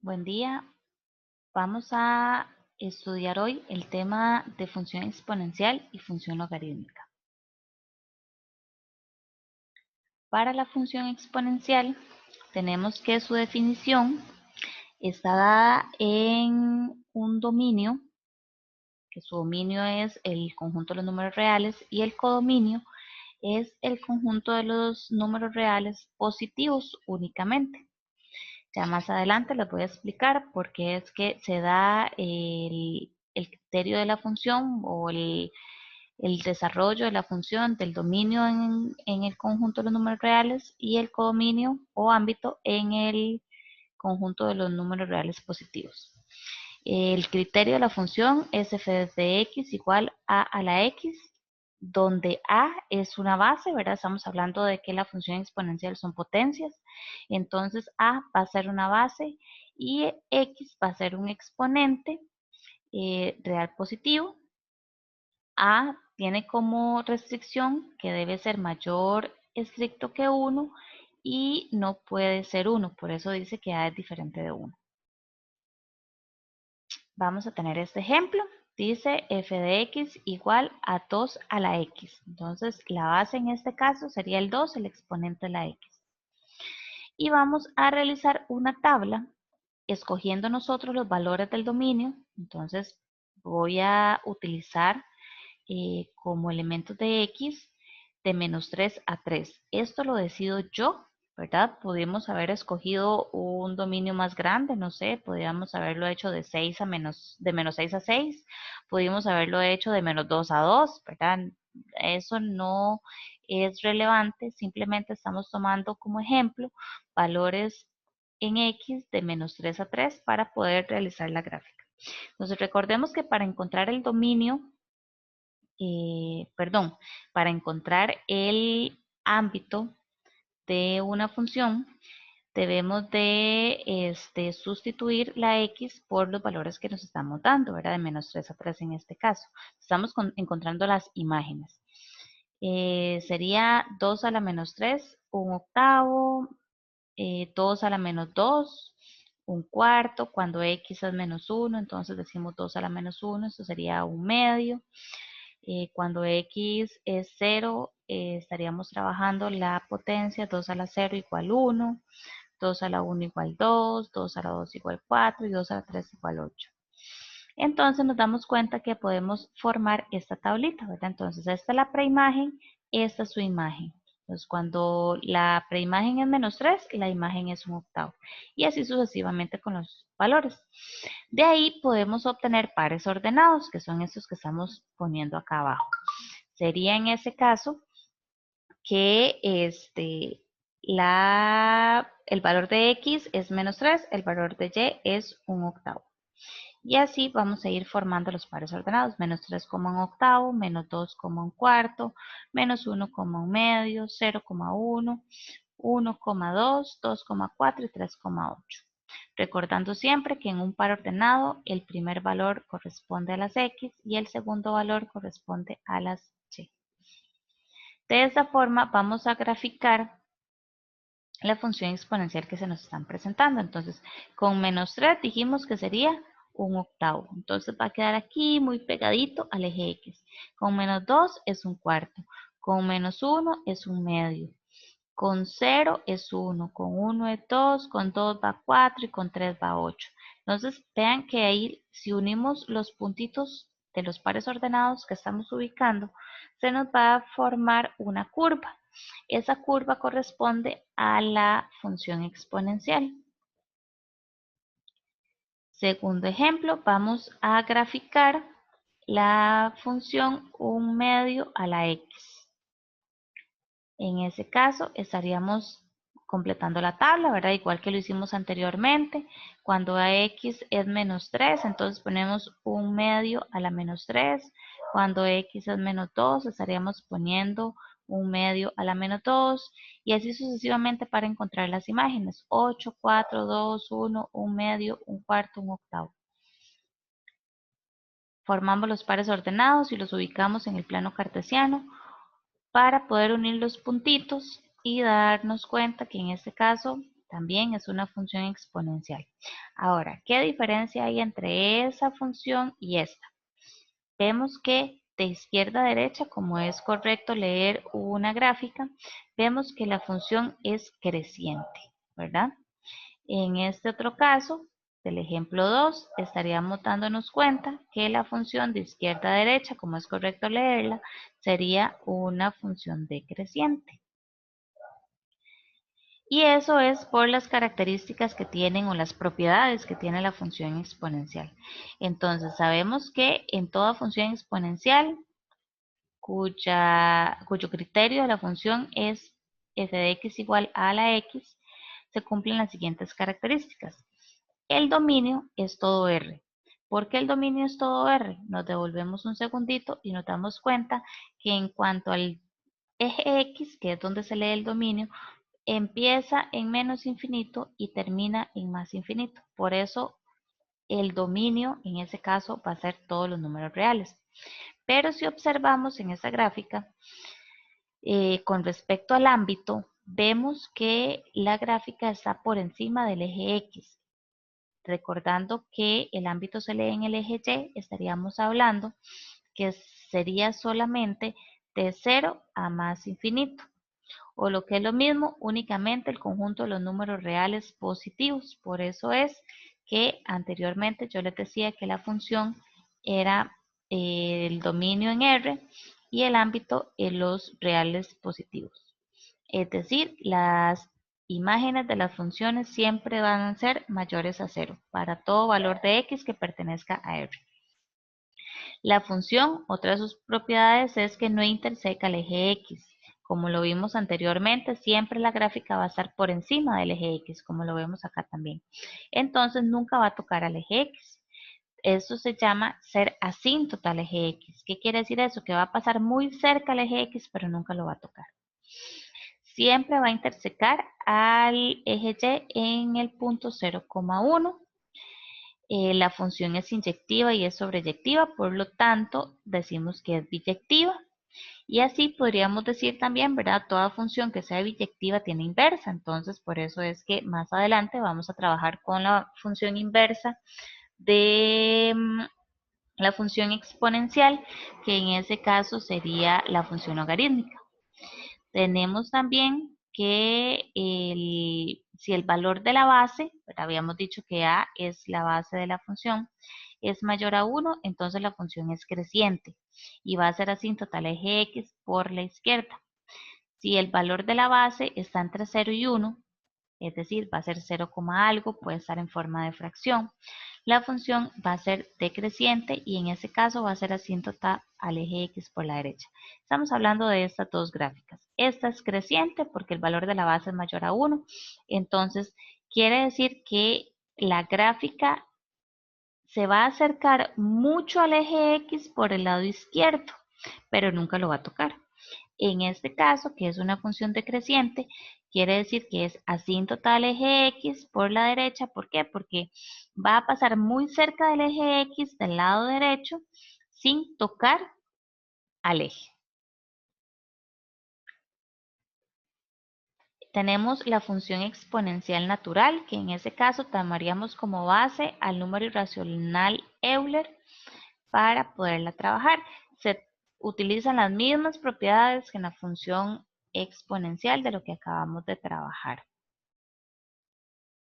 Buen día. Vamos a estudiar hoy el tema de función exponencial y función logarítmica. Para la función exponencial tenemos que su definición está dada en un dominio, que su dominio es el conjunto de los números reales y el codominio es el conjunto de los números reales positivos únicamente. Ya más adelante les voy a explicar por qué es que se da el criterio de la función o el desarrollo de la función del dominio en el conjunto de los números reales y el codominio o ámbito en el conjunto de los números reales positivos. El criterio de la función es f de x igual a la x, donde a es una base, ¿verdad? Estamos hablando de que la función exponencial son potencias, entonces a va a ser una base y x va a ser un exponente real positivo. A tiene como restricción que debe ser mayor estricto que 1 y no puede ser 1, por eso dice que a es diferente de 1. Vamos a tener este ejemplo. Dice f de x igual a 2 a la x. Entonces, la base en este caso sería el 2, el exponente de la x. Y vamos a realizar una tabla escogiendo nosotros los valores del dominio. Entonces, voy a utilizar como elementos de x de menos 3 a 3. Esto lo decido yo, ¿verdad? Pudimos haber escogido un dominio más grande, no sé, podríamos haberlo hecho de menos 6 a 6, pudimos haberlo hecho de menos 2 a 2, ¿verdad? Eso no es relevante, simplemente estamos tomando como ejemplo valores en x de menos 3 a 3 para poder realizar la gráfica. Entonces recordemos que para encontrar el dominio para encontrar el ámbito de una función, debemos de sustituir la x por los valores que nos estamos dando, ¿verdad? De menos 3 a 3 en este caso. Estamos encontrando las imágenes. Sería 2 a la menos 3, un octavo, 2 a la menos 2, un cuarto, cuando x es menos 1, entonces decimos 2 a la menos 1, esto sería un medio. Cuando x es 0, estaríamos trabajando la potencia 2 a la 0 igual 1, 2 a la 1 igual 2, 2 a la 2 igual 4 y 2 a la 3 igual 8. Entonces nos damos cuenta que podemos formar esta tablita, ¿verdad? Entonces esta es la preimagen, esta es su imagen. Entonces cuando la preimagen es menos 3, la imagen es un octavo. Y así sucesivamente con los valores. De ahí podemos obtener pares ordenados, que son estos que estamos poniendo acá abajo. Sería en ese caso que el valor de x es menos 3, el valor de y es un octavo. Y así vamos a ir formando los pares ordenados. Menos 3, un octavo, menos 2, un cuarto, menos 1, un medio, 0,1, 1,2, 2,4 y 3,8. Recordando siempre que en un par ordenado el primer valor corresponde a las x y el segundo valor corresponde a las y. De esta forma vamos a graficar la función exponencial que se nos están presentando. Entonces, con menos 3 dijimos que sería un octavo. Entonces va a quedar aquí muy pegadito al eje X. Con menos 2 es un cuarto. Con menos 1 es un medio. Con 0 es 1. Con 1 es 2. Con 2 va 4 y con 3 va 8. Entonces, vean que ahí si unimos los puntitos de los pares ordenados que estamos ubicando, se nos va a formar una curva. Esa curva corresponde a la función exponencial. Segundo ejemplo, vamos a graficar la función 1 medio a la x. En ese caso estaríamos completando la tabla, ¿verdad? Igual que lo hicimos anteriormente. Cuando a x es menos 3, entonces ponemos 1 medio a la menos 3. Cuando x es menos 2, estaríamos poniendo 1 medio a la menos 2. Y así sucesivamente para encontrar las imágenes. 8, 4, 2, 1, 1 medio, 1 cuarto, 1 octavo. Formamos los pares ordenados y los ubicamos en el plano cartesiano para poder unir los puntitos y darnos cuenta que en este caso también es una función exponencial. Ahora, ¿qué diferencia hay entre esa función y esta? Vemos que de izquierda a derecha, como es correcto leer una gráfica, vemos que la función es creciente, ¿verdad? En este otro caso, del ejemplo 2, estaríamos dándonos cuenta que la función de izquierda a derecha, como es correcto leerla, sería una función decreciente. Y eso es por las características que tienen o las propiedades que tiene la función exponencial. Entonces, sabemos que en toda función exponencial, cuyo criterio de la función es f de x igual a la x, se cumplen las siguientes características. El dominio es todo R. ¿Por qué el dominio es todo R? Nos devolvemos un segundito y nos damos cuenta que en cuanto al eje X, que es donde se lee el dominio, empieza en menos infinito y termina en más infinito. Por eso el dominio en ese caso va a ser todos los números reales. Pero si observamos en esta gráfica, con respecto al ámbito, vemos que la gráfica está por encima del eje X. Recordando que el ámbito se lee en el eje Y, estaríamos hablando que sería solamente de 0 a más infinito. O lo que es lo mismo, únicamente el conjunto de los números reales positivos. Por eso es que anteriormente yo les decía que la función era el dominio en R y el ámbito en los reales positivos. Es decir, las imágenes de las funciones siempre van a ser mayores a 0 para todo valor de x que pertenezca a R. La función, otra de sus propiedades es que no interseca el eje X. Como lo vimos anteriormente, siempre la gráfica va a estar por encima del eje X, como lo vemos acá también. Entonces nunca va a tocar al eje X. Eso se llama ser asíntota al eje X. ¿Qué quiere decir eso? Que va a pasar muy cerca al eje X, pero nunca lo va a tocar. Siempre va a intersecar al eje Y en el punto 0,1. La función es inyectiva y es sobreyectiva, por lo tanto decimos que es biyectiva. Y así podríamos decir también, ¿verdad? Toda función que sea biyectiva tiene inversa, entonces por eso es que más adelante vamos a trabajar con la función inversa de la función exponencial, que en ese caso sería la función logarítmica. Tenemos también que si el valor de la base, habíamos dicho que a es la base de la función, es mayor a 1, entonces la función es creciente y va a ser asíntota al eje X por la izquierda. Si el valor de la base está entre 0 y 1, es decir, va a ser 0, algo, puede estar en forma de fracción, la función va a ser decreciente y en ese caso va a ser asíntota al eje X por la derecha. Estamos hablando de estas dos gráficas. Esta es creciente porque el valor de la base es mayor a 1, entonces quiere decir que la gráfica se va a acercar mucho al eje X por el lado izquierdo, pero nunca lo va a tocar. En este caso, que es una función decreciente, quiere decir que es asíntota al eje X por la derecha. ¿Por qué? Porque va a pasar muy cerca del eje X del lado derecho sin tocar al eje. Tenemos la función exponencial natural, que en ese caso tomaríamos como base al número irracional Euler para poderla trabajar. Se utilizan las mismas propiedades que en la función exponencial de lo que acabamos de trabajar.